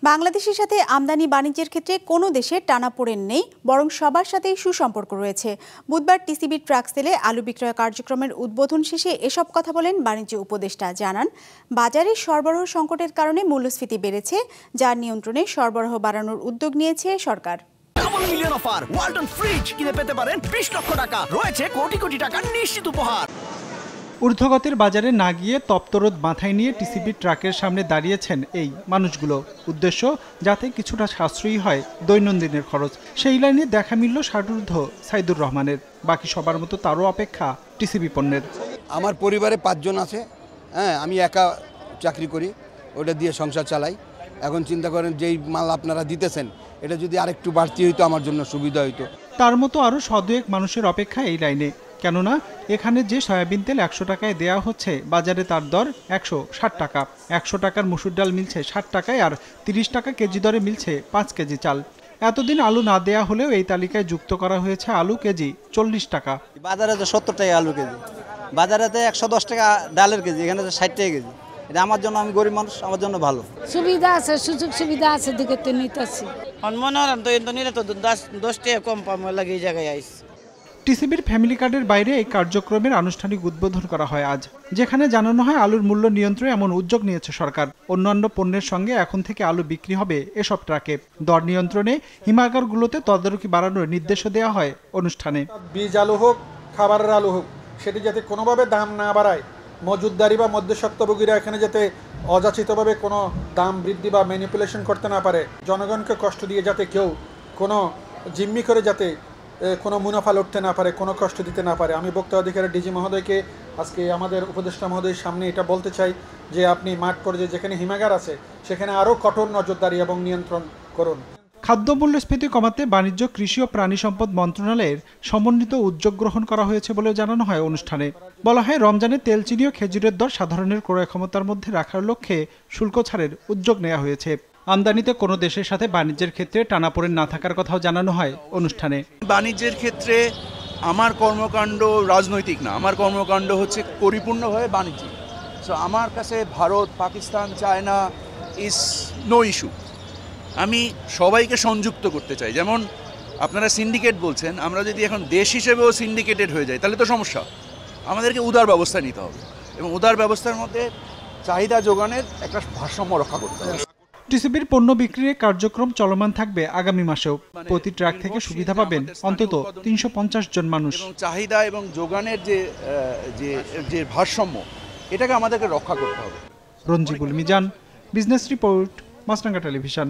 বাংলাদেশের সাথে আমদানি বাণিজ্যের ক্ষেত্রে কোনো দেশের টানাপোড়েন নেই, বরং সবার সাথেই সুসম্পর্ক রয়েছে। বুধবার টিসিবির ট্রাক সেলে আলু বিক্রয় কার্যক্রমের উদ্বোধন শেষে এসব কথা বলেন বাণিজ্য উপদেষ্টা। জানান, বাজারে সরবরাহ সংকটের কারণে মূল্যস্ফীতি বেড়েছে, যার নিয়ন্ত্রণে সরবরাহ বাড়ানোর উদ্যোগ নিয়েছে সরকার। Double million offer, Walton fridge কিনে পেতে পারেন 20 লক্ষ টাকা, রয়েছে কোটি কোটি টাকার নিশ্চিত উপহার। ঊর্ধ্বগতির বাজারে না গিয়ে তপ্তরোদ মাথায় নিয়ে টিসিবি ট্রাকের সামনে দাঁড়িয়েছেন এই মানুষগুলো। উদ্দেশ্য যাতে কিছুটা সাশ্রয়ী হয় দৈনন্দিনের খরচ। সেই লাইনে দেখা মিলল ষাটঊর্ধ্ব সাইদুর রহমানের। বাকি সবার মতো তারও অপেক্ষা টিসিবি পণ্যের। আমার পরিবারে 5 জন আছে, আমি একা চাকরি করি, ওটা দিয়ে সংসার চালাই। এখন চিন্তা করেন যেই মাল আপনারা দিতেছেন, এটা যদি আরেকটু বাড়তি হইতো আমার জন্য সুবিধা হইতো। তার মতো আরও 100-2 মানুষের অপেক্ষা এই লাইনে। কেননা এখানে যে সয়াবিন তেল 100 টাকায় দেওয়া হচ্ছে, বাজারে তার দর 160 টাকা। 100 টাকার মসুর ডাল মিলছে 60 টাকায়, আর 30 টাকা কেজি দরে মিলছে 5 কেজি চাল। এতদিন আলু না দেয়া হলেও এই তালিকায় যুক্ত করা হয়েছে আলু কেজি 40 টাকা। বাজারে তো 70 টাকা আলু কেজি, বাজারেতে 110 টাকা ডালের কেজি, এখানে তো 60 টাকা কেজি। এটা আমার জন্য, আমি গরিব মানুষ, আমার জন্য ভালো সুবিধা আছে, সুযোগ সুবিধা আছে দিকে তো নিতেছি। মনোরম তো নিলে তো 10 টাকা কম পাবো লাগে এই জায়গায় আইস। টিসিবির ফ্যামিলি কার্ডের বাইরে এই কার্যক্রমের আনুষ্ঠানিক উদ্বোধন করা হয় আজ, যেখানে জানানো হয় আলুর মূল্য নিয়ন্ত্রণে এমন উদ্যোগ নিয়েছে সরকার। অন্যান্য পণ্যের সঙ্গে এখন থেকে আলু বিক্রি হবে এসব ট্রাকে। দর নিয়ন্ত্রণে হিমাগারগুলোতে তদারকি বাড়ানোর নির্দেশও দেওয়া হয় অনুষ্ঠানে। বীজ আলু হোক, খাবারের আলু হোক, সেটি যাতে কোনোভাবে দাম না বাড়ায়, মজুতদারি বা মধ্যস্বত্বভোগীরা এখানে যাতে অযাচিতভাবে কোনো দাম বৃদ্ধি বা ম্যানিপুলেশন করতে না পারে, জনগণকে কষ্ট দিয়ে যাতে কেউ কোনো জিম্মি করে যাতে কোনো মুনাফা লুটতে না পারে, কোনো কষ্ট দিতে না পারে। আমি ভোক্তা অধিকারের ডিজি মহোদয়কে আজকে আমাদের উপদেষ্টা মহোদয়ের সামনে এটা বলতে চাই যে আপনি মাঠ পর্যায়ে যেখানে হিমাগার আছে সেখানে আরও কঠোর নজরদারি এবং নিয়ন্ত্রণ করুন। খাদ্য মূল্যস্ফীতি কমাতে বাণিজ্য, কৃষি ও প্রাণী সম্পদ মন্ত্রণালয়ের সমন্বিত উদ্যোগ গ্রহণ করা হয়েছে বলে জানানো হয় অনুষ্ঠানে। বলা হয়, রমজানে তেল, চিনি ও খেজুরের দর সাধারণের ক্রয় ক্ষমতার মধ্যে রাখার লক্ষ্যে শুল্ক ছাড়ের উদ্যোগ নেওয়া হয়েছে। আমদানিতে কোনো দেশের সাথে বাণিজ্যের ক্ষেত্রে টানাপোড়েন না থাকার কথাও জানানো হয় অনুষ্ঠানে। বাণিজ্যের ক্ষেত্রে আমার কর্মকাণ্ড রাজনৈতিক না, আমার কর্মকাণ্ড হচ্ছে পরিপূর্ণভাবে বাণিজ্যিক। সো আমার কাছে Bharat, Pakistan, China is no issue. আমি সবাইকে সংযুক্ত করতে চাই। যেমন আপনারা সিন্ডিকেট বলছেন, আমরা যদি এখন দেশ হিসেবেও সিন্ডিকেটেড হয়ে যাই তাহলে তো সমস্যা। আমাদেরকে উদার ব্যবস্থা নিতে হবে এবং উদার ব্যবস্থার মধ্যে চাহিদা যোগানের একটা ভারসাম্য রক্ষা করতে হবে। টিসিবির পণ্য বিক্রির কার্যক্রম চলমান থাকবে আগামী মাসেও। প্রতি ট্রাক থেকে সুবিধা পাবেন অন্তত 350 জন মানুষ। চাহিদা এবং যোগানের যে ভারসাম্য, এটাকে আমাদেরকে রক্ষা করতে হবে। রঞ্জিবুল মিজান, বিজনেস রিপোর্ট, মাছরাঙ্গা টেলিভিশন।